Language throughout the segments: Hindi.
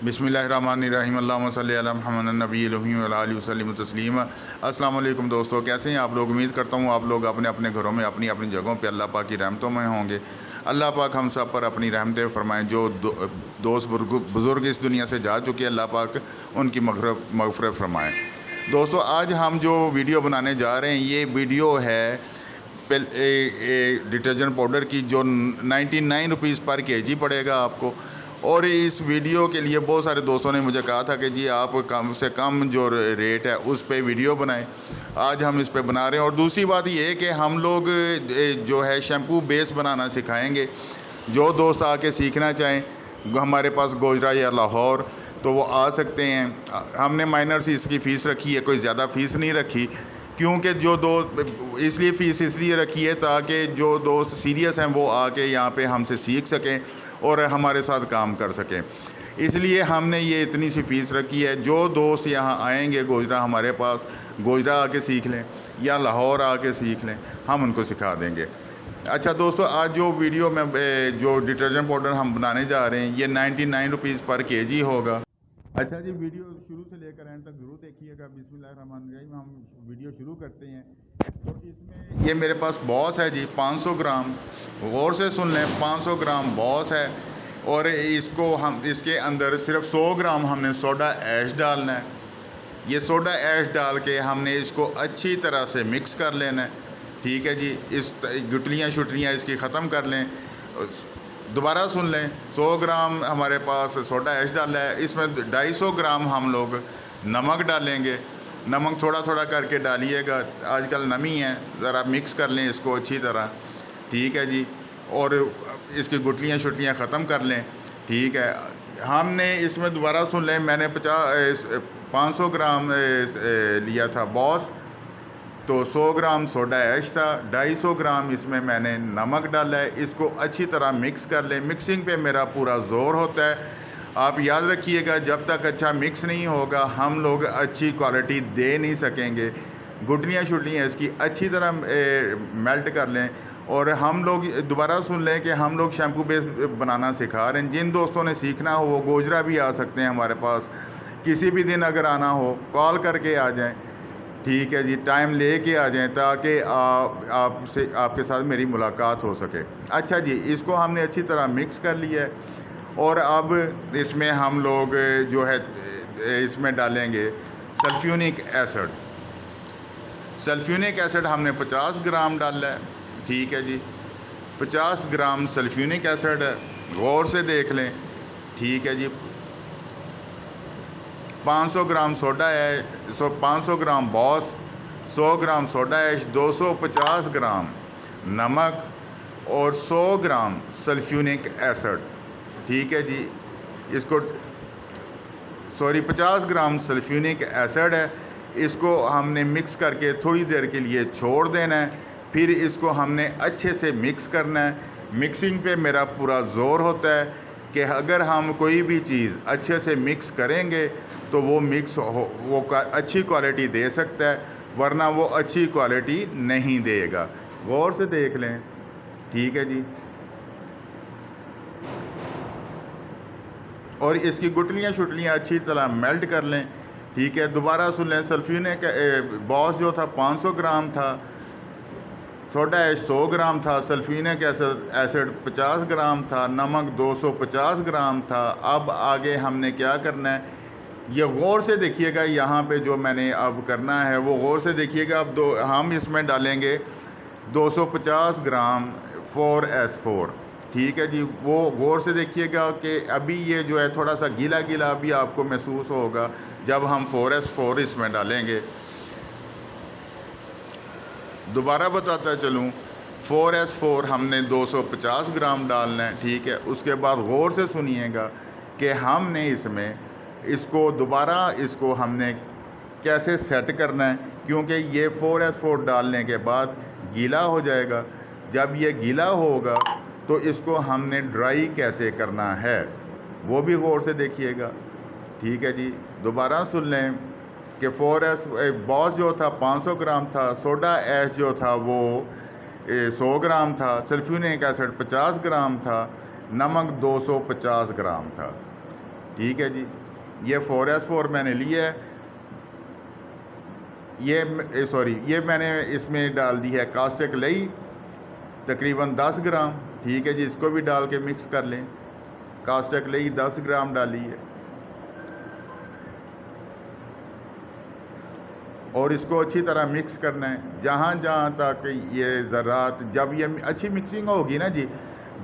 बिस्मिल्लाहिर्रहमानिर्रहीम अल्लाहुम्मा सल्लि अला मुहम्मद नबील उम्मी व अला आलिहि वसल्लम तस्लीमा। अस्सलाम वालेकुम दोस्तों, कैसे हैं आप लोग। उम्मीद करता हूँ आप लोग अपने अपने घरों में अपनी अपनी जगहों पे अल्लाह पाक की रहमतों में होंगे। अल्लाह पाक हम सब पर अपनी रहमतें फरमाएं। जो दोस्त बुज़ुर्ग इस दुनिया से जा चुके हैं, अल्लाह पाक उनकी मग़फ़िरत फरमाएं। दोस्तों, आज हम जो वीडियो बनाने जा रहे हैं, ये वीडियो है डिटर्जेंट पाउडर की, जो 99 रुपीज़ पर केजी पड़ेगा आपको। और इस वीडियो के लिए बहुत सारे दोस्तों ने मुझे कहा था कि जी आप कम से कम जो रेट है उस पे वीडियो बनाएं। आज हम इस पे बना रहे हैं। और दूसरी बात ये है कि हम लोग जो है शैम्पू बेस बनाना सिखाएंगे। जो दोस्त आके सीखना चाहें, हमारे पास गोजरा या लाहौर, तो वो आ सकते हैं। हमने माइनर सी इसकी फ़ीस रखी है, कोई ज़्यादा फ़ीस नहीं रखी, क्योंकि जो दो इसलिए फ़ीस इसलिए रखी है ताकि जो दोस्त सीरियस हैं वो आके यहाँ पे हमसे सीख सकें और हमारे साथ काम कर सकें। इसलिए हमने ये इतनी सी फ़ीस रखी है। जो दोस्त यहाँ आएंगे गोजरा, हमारे पास गोजरा आके सीख लें या लाहौर आके सीख लें, हम उनको सिखा देंगे। अच्छा दोस्तों, आज जो वीडियो में जो डिटर्जेंट पाउडर हम बनाने जा रहे हैं, ये 99 रुपीज़ पर केजी होगा। अच्छा जी, वीडियो शुरू से लेकर एंड तक ज़रूर देखिएगा। बिस्मिल्लाहिर्रहमानिर्रहीम। हम वीडियो शुरू करते हैं। तो इसमें ये मेरे पास बॉस है जी, 500 ग्राम। गौर से सुन लें, 500 ग्राम बॉस है। और इसको हम इसके अंदर सिर्फ 100 ग्राम हमने सोडा ऐश डालना है। ये सोडा ऐश डाल के हमने इसको अच्छी तरह से मिक्स कर लेना है। ठीक है जी, इस गुटलियाँ शुटलियाँ इसकी ख़त्म कर लें। दोबारा सुन लें, 100 ग्राम हमारे पास सोडा ऐश डाला है। इसमें 250 ग्राम हम लोग नमक डालेंगे। नमक थोड़ा थोड़ा करके डालिएगा, आजकल नमी है, ज़रा मिक्स कर लें इसको अच्छी तरह। ठीक है जी, और इसकी गुटलियाँ शुटलियाँ ख़त्म कर लें। ठीक है, हमने इसमें दोबारा सुन लें, मैंने 500 ग्राम लिया था बॉस, तो 100 ग्राम सोडा ऐश था, 250 ग्राम इसमें मैंने नमक डाला है। इसको अच्छी तरह मिक्स कर लें। मिक्सिंग पे मेरा पूरा ज़ोर होता है। आप याद रखिएगा, जब तक अच्छा मिक्स नहीं होगा हम लोग अच्छी क्वालिटी दे नहीं सकेंगे। गुटलियाँ शुटलियाँ इसकी अच्छी तरह मेल्ट कर लें। और हम लोग दोबारा सुन लें कि हम लोग शैम्पू बेस बनाना सिखा रहे हैं। जिन दोस्तों ने सीखना हो वो गोजरा भी आ सकते हैं हमारे पास। किसी भी दिन अगर आना हो कॉल करके आ जाएं। ठीक है जी, टाइम ले के आ जाएं ताकि आपसे आपके साथ मेरी मुलाकात हो सके। अच्छा जी, इसको हमने अच्छी तरह मिक्स कर लिया है। और अब इसमें हम लोग जो है इसमें डालेंगे सल्फ्यूनिक एसिड। सल्फ्यूनिक एसिड हमने 50 ग्राम डाला है। ठीक है जी, 50 ग्राम सल्फ्यूनिक एसिड है, गौर से देख लें। ठीक है जी, 500 ग्राम सोडा है, 500 ग्राम बॉस, 100 ग्राम सोडा ऐश, 250 ग्राम नमक और 100 ग्राम सल्फ्यूनिक एसिड। ठीक है जी, इसको 50 ग्राम सल्फ्यूनिक एसिड है। इसको हमने मिक्स करके थोड़ी देर के लिए छोड़ देना है। फिर इसको हमने अच्छे से मिक्स करना है। मिक्सिंग पे मेरा पूरा ज़ोर होता है कि अगर हम कोई भी चीज़ अच्छे से मिक्स करेंगे तो वो मिक्स वो अच्छी क्वालिटी दे सकता है, वरना वो अच्छी क्वालिटी नहीं देगा। गौर से देख लें। ठीक है जी, और इसकी गुटलियाँ शुटलियाँ अच्छी तरह मेल्ट कर लें। ठीक है, दोबारा सुन लें, सल्फ्यूनिक बॉस जो था 500 ग्राम था, सोडा ऐश 100 ग्राम था, सल्फ्यूनिक एसिड 50 ग्राम था, नमक 250 ग्राम था। अब आगे हमने क्या करना है, ये गौर से देखिएगा। यहाँ पे जो मैंने अब करना है वो गौर से देखिएगा। अब हम इसमें डालेंगे 250 ग्राम 4S4। ठीक है जी, वो गौर से देखिएगा कि अभी ये जो है थोड़ा सा गीला गीला अभी आपको महसूस होगा जब हम 4S4 इसमें डालेंगे। दोबारा बताता चलूँ, 4S4 हमने 250 ग्राम डालना है। ठीक है, उसके बाद गौर से सुनिएगा कि हमने इसमें इसको दोबारा इसको हमने कैसे सेट करना है, क्योंकि ये 4S4 डालने के बाद गीला हो जाएगा। जब ये गीला होगा तो इसको हमने ड्राई कैसे करना है वो भी गौर से देखिएगा। ठीक है जी, दोबारा सुन लें कि 4S बॉस जो था 500 ग्राम था, सोडा ऐश जो था वो 100 ग्राम था, सल्फ्यूनिक एसिड 50 ग्राम था, नमक 250 ग्राम था। ठीक है जी। ये 4S4 मैंने लिया है, ये सॉरी ये मैंने इसमें डाल दी है कास्टिक लई तकरीबन 10 ग्राम। ठीक है जी, इसको भी डाल के मिक्स कर लें। कास्टिक लई 10 ग्राम डाली है और इसको अच्छी तरह मिक्स करना है जहाँ जहाँ तक ये ज़र्रात, जब ये अच्छी मिक्सिंग होगी ना जी,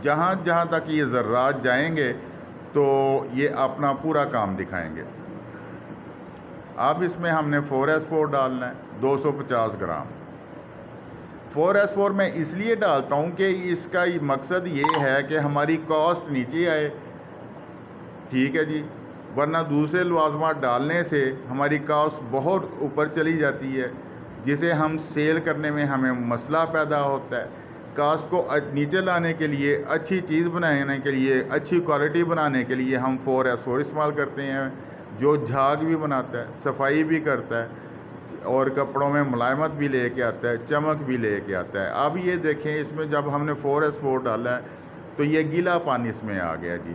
जहाँ जहाँ तक ये ज़र्रात जाएंगे तो ये अपना पूरा काम दिखाएंगे। अब इसमें हमने 4S4 डालना है 250 ग्राम। 4S4 मैं इसलिए डालता हूँ कि इसका मकसद ये है कि हमारी कॉस्ट नीचे आए। ठीक है जी, वरना दूसरे लवाजमात डालने से हमारी कॉस्ट बहुत ऊपर चली जाती है, जिसे हम सेल करने में हमें मसला पैदा होता है। कॉस्ट को नीचे लाने के लिए, अच्छी चीज़ बनाने के लिए, अच्छी क्वालिटी बनाने के लिए हम 4S4 इस्तेमाल करते हैं, जो झाग भी बनाता है, सफाई भी करता है और कपड़ों में मुलायमत भी लेके आता है, चमक भी लेके आता है। अब ये देखें, इसमें जब हमने 4S4 डाला है तो ये गीला पानी इसमें आ गया जी।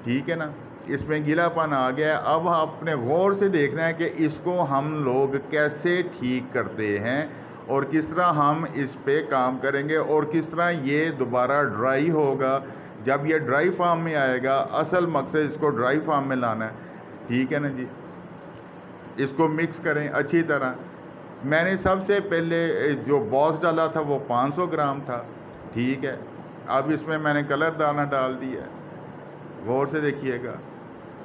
ठीक है ना, इसमें गीलापन आ गया। अब आपने गौर से देखना है कि इसको हम लोग कैसे ठीक करते हैं और किस तरह हम इस पे काम करेंगे और किस तरह ये दोबारा ड्राई होगा। जब ये ड्राई फार्म में आएगा, असल मकसद इसको ड्राई फार्म में लाना है। ठीक है ना जी, इसको मिक्स करें अच्छी तरह। मैंने सबसे पहले जो बॉस डाला था वो 500 ग्राम था। ठीक है, अब इसमें मैंने कलर दाना डाल दिया, गौर से देखिएगा।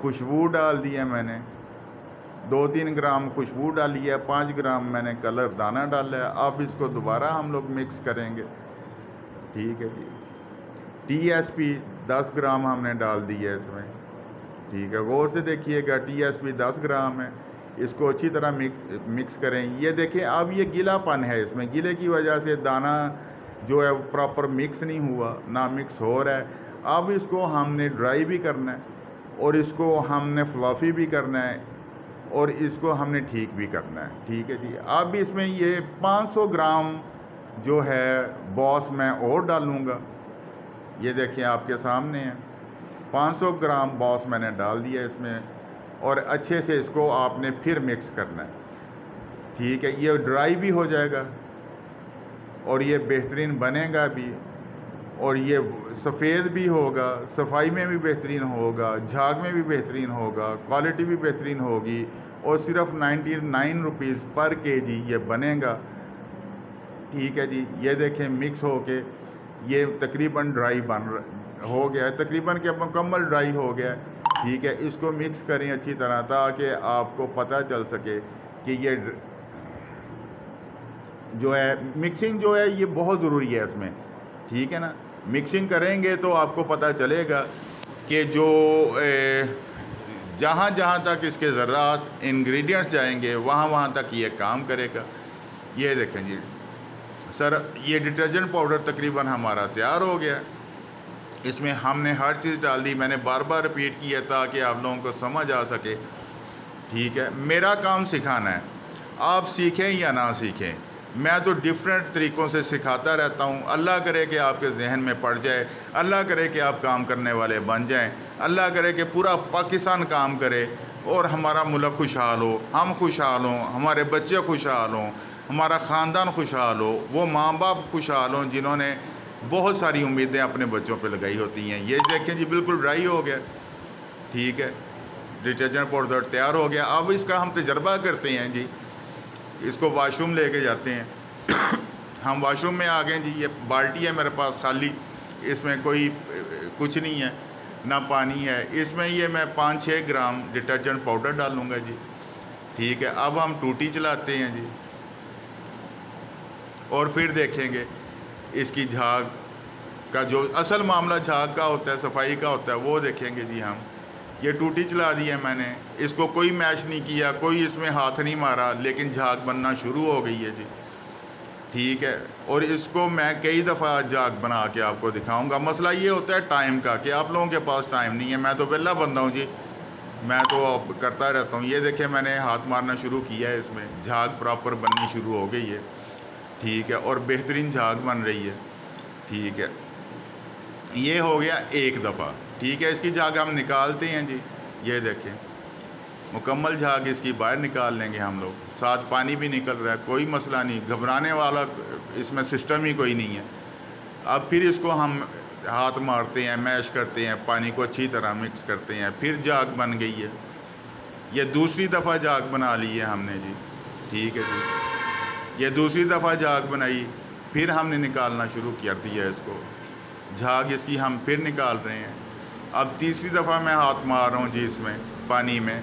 खुशबू डाल दी है मैंने, 2-3 ग्राम खुशबू डाली है, 5 ग्राम मैंने कलर दाना डाला है। अब इसको दोबारा हम लोग मिक्स करेंगे। ठीक है जी, TSP 10 ग्राम हमने डाल दी है इसमें। ठीक है, गौर से देखिएगा, TSP 10 ग्राम है। इसको अच्छी तरह मिक्स करें। ये देखें, अब ये गीलापन है इसमें, गीले की वजह से दाना जो है प्रॉपर मिक्स नहीं हुआ, ना मिक्स हो रहा है। अब इसको हमने ड्राई भी करना है और इसको हमने फ्लफी भी करना है और इसको हमने ठीक भी करना है। ठीक है जी, अब इसमें ये 500 ग्राम जो है बॉस मैं और डालूँगा। ये देखिए आपके सामने है, 500 ग्राम बॉस मैंने डाल दिया इसमें और अच्छे से इसको आपने फिर मिक्स करना है। ठीक है, ये ड्राई भी हो जाएगा और ये बेहतरीन बनेगा भी और ये सफ़ेद भी होगा, सफाई में भी बेहतरीन होगा, झाग में भी बेहतरीन होगा, क्वालिटी भी बेहतरीन होगी और सिर्फ 99 रुपीज़ पर केजी ये बनेगा। ठीक है जी, ये देखें मिक्स हो के ये तकरीबन ड्राई हो गया है, तकरीबन के मुकम्मल ड्राई हो गया है। ठीक है, इसको मिक्स करें अच्छी तरह ताकि आपको पता चल सके कि ये जो है मिक्सिंग जो है ये बहुत ज़रूरी है इसमें। ठीक है ना, मिक्सिंग करेंगे तो आपको पता चलेगा कि जो जहाँ जहाँ तक इसके ज़रात इंग्रेडिएंट्स जाएंगे वहाँ वहाँ तक ये काम करेगा। ये देखें जी सर, ये डिटर्जेंट पाउडर तकरीबन हमारा तैयार हो गया। इसमें हमने हर चीज़ डाल दी, मैंने बार बार रिपीट किया ताकि आप लोगों को समझ आ सके। ठीक है, मेरा काम सिखाना है, आप सीखें या ना सीखें, मैं तो डिफरेंट तरीक़ों से सिखाता रहता हूँ। अल्लाह करे कि आपके जहन में पड़ जाए, अल्लाह करे कि आप काम करने वाले बन जाएं, अल्लाह करे कि पूरा पाकिस्तान काम करे और हमारा मुल्क खुशहाल हो, हम खुशहाल हों, हमारे बच्चे खुशहाल हों, हमारा ख़ानदान खुशहाल हो, वो माँ बाप खुशहाल हों जिन्होंने बहुत सारी उम्मीदें अपने बच्चों पर लगाई होती हैं। ये देखें जी, बिल्कुल ड्राई हो गया। ठीक है, डिटर्जेंट पाउडर तैयार हो गया। अब इसका हम तजर्बा करते हैं जी, इसको वाशरूम लेके जाते हैं। हम वाशरूम में आ गए जी, ये बाल्टी है मेरे पास खाली, इसमें कोई कुछ नहीं है, ना पानी है इसमें। ये मैं 5-6 ग्राम डिटर्जेंट पाउडर डालूँगा जी। ठीक है, अब हम टूटी चलाते हैं जी और फिर देखेंगे इसकी झाग का, जो असल मामला झाग का होता है, सफाई का होता है, वो देखेंगे जी हम। ये टूटी चला दी है मैंने, इसको कोई मैश नहीं किया, कोई इसमें हाथ नहीं मारा, लेकिन झाग बनना शुरू हो गई है जी। ठीक है, और इसको मैं कई दफ़ा झाग बना के आपको दिखाऊंगा। मसला ये होता है टाइम का कि आप लोगों के पास टाइम नहीं है, मैं तो वेला बंदा हूँ जी, मैं तो अब करता रहता हूँ। ये देखें मैंने हाथ मारना शुरू किया है, इसमें झाग प्रॉपर बननी शुरू हो गई है। ठीक है, और बेहतरीन झाग बन रही है। ठीक है, ये हो गया एक दफ़ा। ठीक है, इसकी झाग हम निकालते हैं जी। ये देखें, मुकम्मल झाग इसकी बाहर निकाल लेंगे हम लोग। साथ पानी भी निकल रहा है, कोई मसला नहीं, घबराने वाला इसमें सिस्टम ही कोई नहीं है। अब फिर इसको हम हाथ मारते हैं, मैश करते हैं, पानी को अच्छी तरह मिक्स करते हैं, फिर झाग बन गई है। ये दूसरी दफ़ा झाग बना ली है हमने जी, ठीक है जी। ये दूसरी दफ़ा झाग बनाई, फिर हमने निकालना शुरू कर दिया इसको, झाग इसकी हम फिर निकाल रहे हैं। अब तीसरी दफ़ा मैं हाथ मार रहा हूँ जी इसमें पानी में,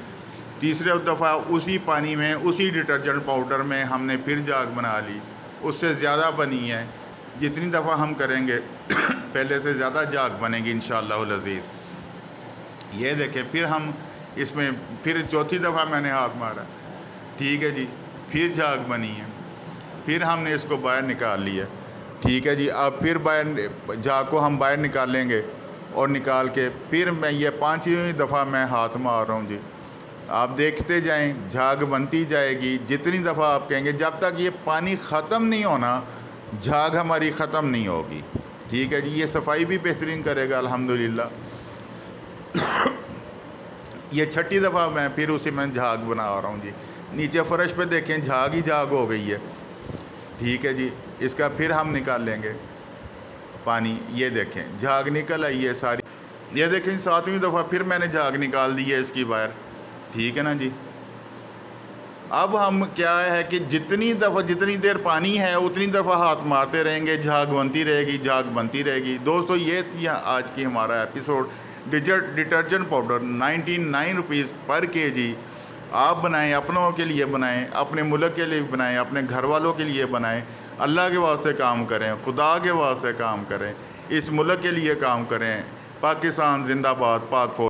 तीसरे दफ़ा उसी पानी में, उसी डिटर्जेंट पाउडर में हमने फिर झाग बना ली। उससे ज़्यादा बनी है, जितनी दफ़ा हम करेंगे पहले से ज़्यादा झाग बनेगी इंशाअल्लाह अज़ीज़। ये देखें, फिर हम इसमें फिर चौथी दफ़ा मैंने हाथ मारा, ठीक है जी, फिर झाग बनी है, फिर हमने इसको बाहर निकाल लिया, ठीक है जी। अब फिर बाहर झाग को हम बाहर निकालेंगे और निकाल के फिर मैं ये पांचवीं दफ़ा मैं हाथ मार रहा हूँ जी। आप देखते जाएं, झाग बनती जाएगी। जितनी दफ़ा आप कहेंगे, जब तक ये पानी ख़त्म नहीं होना, झाग हमारी ख़त्म नहीं होगी, ठीक है जी। ये सफाई भी बेहतरीन करेगा अल्हम्दुलिल्लाह। ये छठी दफ़ा मैं फिर उसी में झाग बना रहा हूँ जी। नीचे फ़र्श पे देखें, झाग ही झाग हो गई है, ठीक है जी। इसका फिर हम निकाल लेंगे पानी, ये देखें झाग निकल आई है सारी। ये देखें, सातवीं दफ़ा फिर मैंने झाग निकाल दी है इसकी बाहर, ठीक है ना जी। अब हम क्या है कि जितनी देर पानी है उतनी दफ़ा हाथ मारते रहेंगे, झाग बनती रहेगी, झाग बनती रहेगी। दोस्तों, ये थी आज की हमारा एपिसोड। डिटर्जेंट पाउडर 99 रुपीज़ पर केजी। आप बनाएं, अपनों के लिए बनाएं, अपने मुल्क के लिए बनाएं, अपने घर वालों के लिए बनाएं। अल्लाह के वास्ते काम करें, खुदा के वास्ते काम करें, इस मुल्क के लिए काम करें। पाकिस्तान जिंदाबाद, पाक फौज।